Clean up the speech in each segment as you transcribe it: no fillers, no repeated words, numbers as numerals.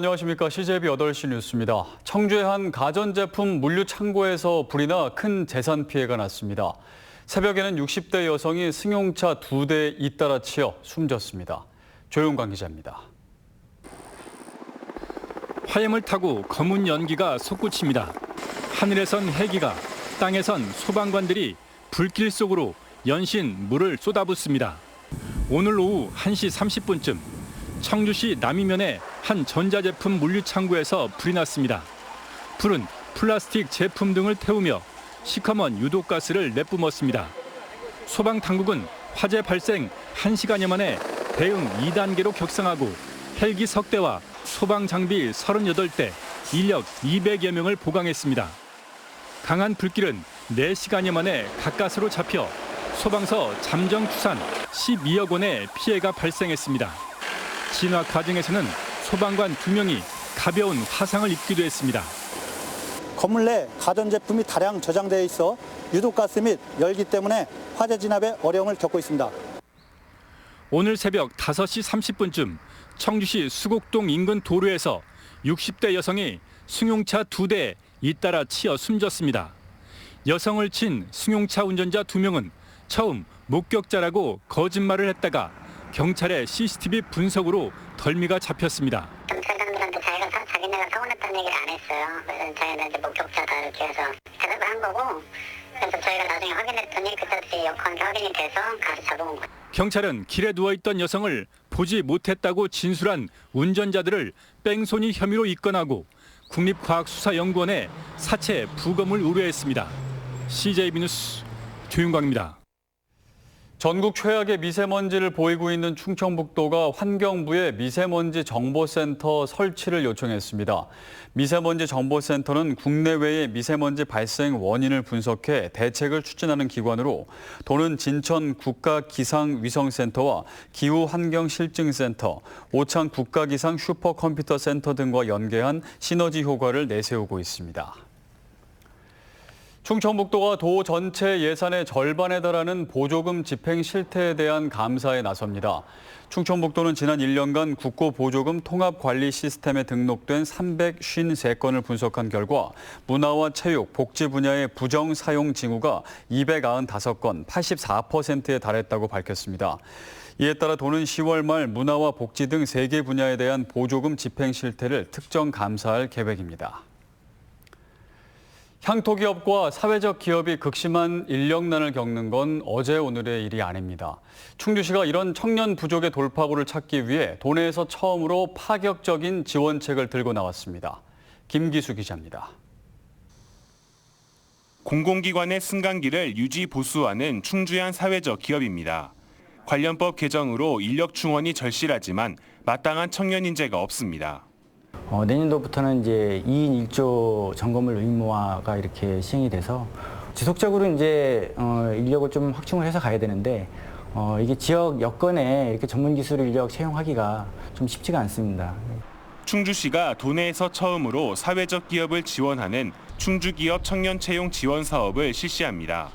안녕하십니까. CJB 8시 뉴스입니다. 청주의 한 가전제품 물류 창고에서 불이 나 큰 재산 피해가 났습니다. 새벽에는 60대 여성이 승용차 2대 잇따라 치여 숨졌습니다. 조용관 기자입니다. 화염을 타고 검은 연기가 솟구칩니다. 하늘에선 헬기가, 땅에선 소방관들이 불길 속으로 연신 물을 쏟아붓습니다. 오늘 오후 1시 30분쯤 청주시 남이면의 한 전자제품 물류 창고에서 불이 났습니다. 불은 플라스틱 제품 등을 태우며 시커먼 유독가스를 내뿜었습니다. 소방당국은 화재 발생 1시간여 만에 대응 2단계로 격상하고 헬기 석 대와 소방 장비 38대, 인력 200여 명을 보강했습니다. 강한 불길은 4시간여 만에 가까스로 잡혀 소방서 잠정 추산 12억 원의 피해가 발생했습니다. 진화 과정에서는 소방관 2명이 가벼운 화상을 입기도 했습니다. 건물 내 가전제품이 다량 저장되어 있어 유독가스 및 열기 때문에 화재 진압에 어려움을 겪고 있습니다. 오늘 새벽 5시 30분쯤 청주시 수곡동 인근 도로에서 60대 여성이 승용차 2대에 잇따라 치여 숨졌습니다. 여성을 친 승용차 운전자 2명은 처음 목격자라고 거짓말을 했다가 경찰의 CCTV 분석으로 덜미가 잡혔습니다. 경찰관들한테 자기네가 사고 냈다는 얘기를 안 했어요. 그래서 저희는 이제 목격자다 이렇게 해서 대답을 한 거고, 그래서 저희가 나중에 확인했더니 그다지 역할이 확인이 돼서 가서 잡아온 거예요. 경찰은 길에 누워있던 여성을 보지 못했다고 진술한 운전자들을 뺑소니 혐의로 입건하고 국립과학수사연구원에 사체 부검을 의뢰했습니다. CJB 뉴스 조윤광입니다. 전국 최악의 미세먼지를 보이고 있는 충청북도가 환경부에 미세먼지 정보센터 설치를 요청했습니다. 미세먼지 정보센터는 국내외의 미세먼지 발생 원인을 분석해 대책을 추진하는 기관으로 도는 진천 국가기상위성센터와 기후환경실증센터, 오창 국가기상 슈퍼컴퓨터센터 등과 연계한 시너지 효과를 내세우고 있습니다. 충청북도가 도 전체 예산의 절반에 달하는 보조금 집행 실태에 대한 감사에 나섭니다. 충청북도는 지난 1년간 국고보조금 통합관리 시스템에 등록된 353건을 분석한 결과 문화와 체육, 복지 분야의 부정사용 징후가 295건, 84%에 달했다고 밝혔습니다. 이에 따라 도는 10월 말 문화와 복지 등 3개 분야에 대한 보조금 집행 실태를 특정 감사할 계획입니다. 향토기업과 사회적 기업이 극심한 인력난을 겪는 건 어제 오늘의 일이 아닙니다. 충주시가 이런 청년 부족의 돌파구를 찾기 위해 도내에서 처음으로 파격적인 지원책을 들고 나왔습니다. 김기수 기자입니다. 공공기관의 승강기를 유지 보수하는 충주의 한 사회적 기업입니다. 관련법 개정으로 인력 충원이 절실하지만 마땅한 청년 인재가 없습니다. 내년도부터는 이제 2인 1조 점검을 의무화가 이렇게 시행이 돼서 지속적으로 이제 인력을 좀 확충을 해서 가야 되는데 이게 지역 여건에 이렇게 전문 기술 인력 채용하기가 좀 쉽지가 않습니다. 충주시가 도내에서 처음으로 사회적 기업을 지원하는 충주기업 청년 채용 지원 사업을 실시합니다.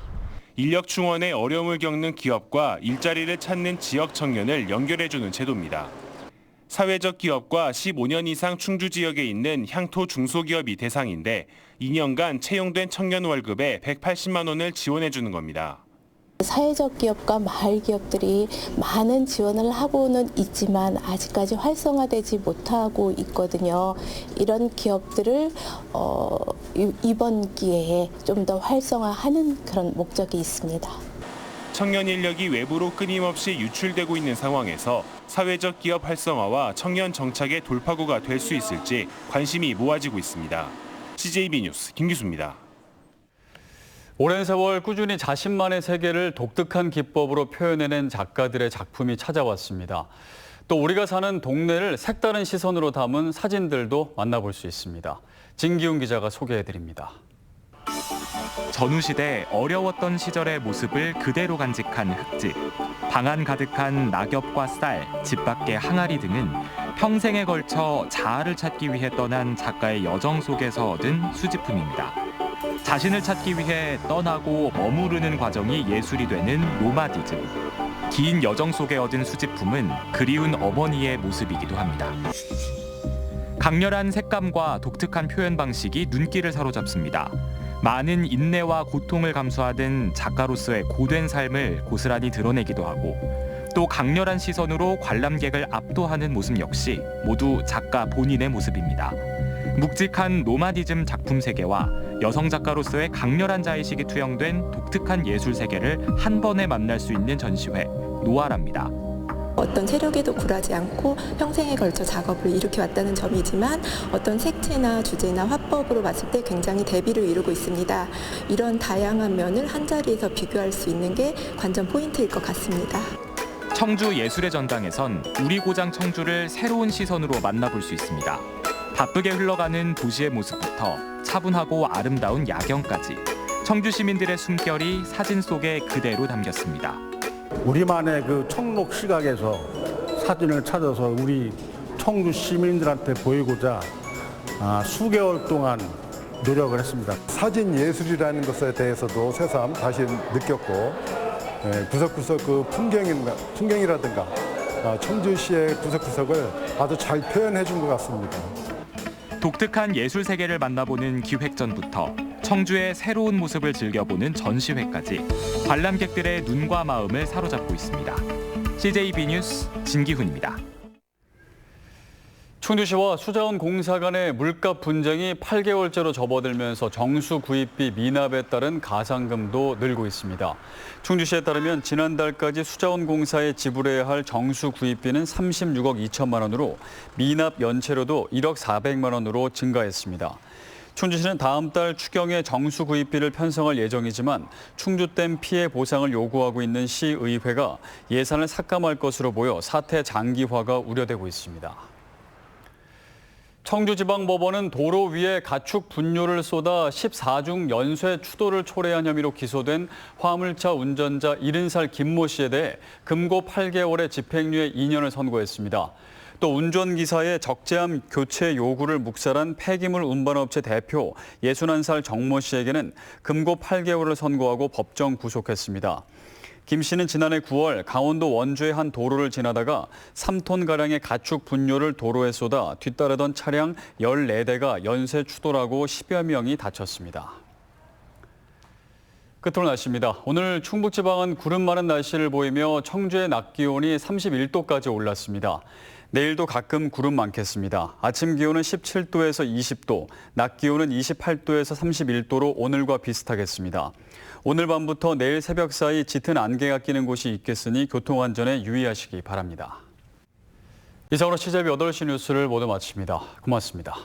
인력 충원에 어려움을 겪는 기업과 일자리를 찾는 지역 청년을 연결해주는 제도입니다. 사회적 기업과 15년 이상 충주 지역에 있는 향토 중소기업이 대상인데 2년간 채용된 청년 월급에 180만 원을 지원해주는 겁니다. 사회적 기업과 마을 기업들이 많은 지원을 하고는 있지만 아직까지 활성화되지 못하고 있거든요. 이런 기업들을 이번 기회에 좀 더 활성화하는 그런 목적이 있습니다. 청년 인력이 외부로 끊임없이 유출되고 있는 상황에서 사회적 기업 활성화와 청년 정착의 돌파구가 될 수 있을지 관심이 모아지고 있습니다. CJB 뉴스 김기수입니다. 오랜 세월 꾸준히 자신만의 세계를 독특한 기법으로 표현해낸 작가들의 작품이 찾아왔습니다. 또 우리가 사는 동네를 색다른 시선으로 담은 사진들도 만나볼 수 있습니다. 진기훈 기자가 소개해드립니다. 전후시대 어려웠던 시절의 모습을 그대로 간직한 흙집. 방안 가득한 낙엽과 쌀, 집 밖의 항아리 등은 평생에 걸쳐 자아를 찾기 위해 떠난 작가의 여정 속에서 얻은 수집품입니다. 자신을 찾기 위해 떠나고 머무르는 과정이 예술이 되는 노마디즘. 긴 여정 속에 얻은 수집품은 그리운 어머니의 모습이기도 합니다. 강렬한 색감과 독특한 표현 방식이 눈길을 사로잡습니다. 많은 인내와 고통을 감수하던 작가로서의 고된 삶을 고스란히 드러내기도 하고 또 강렬한 시선으로 관람객을 압도하는 모습 역시 모두 작가 본인의 모습입니다. 묵직한 노마디즘 작품 세계와 여성 작가로서의 강렬한 자의식이 투영된 독특한 예술 세계를 한 번에 만날 수 있는 전시회 노아라입니다. 어떤 세력에도 굴하지 않고 평생에 걸쳐 작업을 일으켜왔다는 점이지만 어떤 색채나 주제나 화법으로 봤을 때 굉장히 대비를 이루고 있습니다. 이런 다양한 면을 한자리에서 비교할 수 있는 게 관전 포인트일 것 같습니다. 청주 예술의 전당에선 우리 고장 청주를 새로운 시선으로 만나볼 수 있습니다. 바쁘게 흘러가는 도시의 모습부터 차분하고 아름다운 야경까지 청주 시민들의 숨결이 사진 속에 그대로 담겼습니다. 우리만의 그 청록 시각에서 사진을 찾아서 우리 청주 시민들한테 보이고자 수개월 동안 노력을 했습니다. 사진 예술이라는 것에 대해서도 새삼 다시 느꼈고 구석구석 그 풍경이라든가 청주시의 구석구석을 아주 잘 표현해 준 것 같습니다. 독특한 예술 세계를 만나보는 기획전부터 청주의 새로운 모습을 즐겨보는 전시회까지 관람객들의 눈과 마음을 사로잡고 있습니다. CJB 뉴스 진기훈입니다. 충주시와 수자원공사 간의 물값 분쟁이 8개월째로 접어들면서 정수 구입비 미납에 따른 가상금도 늘고 있습니다. 충주시에 따르면 지난달까지 수자원공사에 지불해야 할 정수 구입비는 36억 2천만 원으로 미납 연체료도 1억 400만 원으로 증가했습니다. 충주시는 다음 달 추경에 정수 구입비를 편성할 예정이지만 충주댐 피해 보상을 요구하고 있는 시의회가 예산을 삭감할 것으로 보여 사태 장기화가 우려되고 있습니다. 청주지방법원은 도로 위에 가축 분뇨를 쏟아 14중 연쇄 추돌을 초래한 혐의로 기소된 화물차 운전자 70살 김모 씨에 대해 금고 8개월의 집행유예 2년을 선고했습니다. 또 운전기사의 적재함 교체 요구를 묵살한 폐기물 운반업체 대표 61살 정모 씨에게는 금고 8개월을 선고하고 법정 구속했습니다. 김 씨는 지난해 9월 강원도 원주의 한 도로를 지나다가 3톤가량의 가축 분뇨를 도로에 쏟아 뒤따르던 차량 14대가 연쇄 추돌하고 10여 명이 다쳤습니다. 끝으로 날씨입니다. 오늘 충북지방은 구름 많은 날씨를 보이며 청주의 낮 기온이 31도까지 올랐습니다. 내일도 가끔 구름 많겠습니다. 아침 기온은 17도에서 20도, 낮 기온은 28도에서 31도로 오늘과 비슷하겠습니다. 오늘 밤부터 내일 새벽 사이 짙은 안개가 끼는 곳이 있겠으니 교통안전에 유의하시기 바랍니다. 이상으로 CJB 8시 뉴스를 모두 마칩니다. 고맙습니다.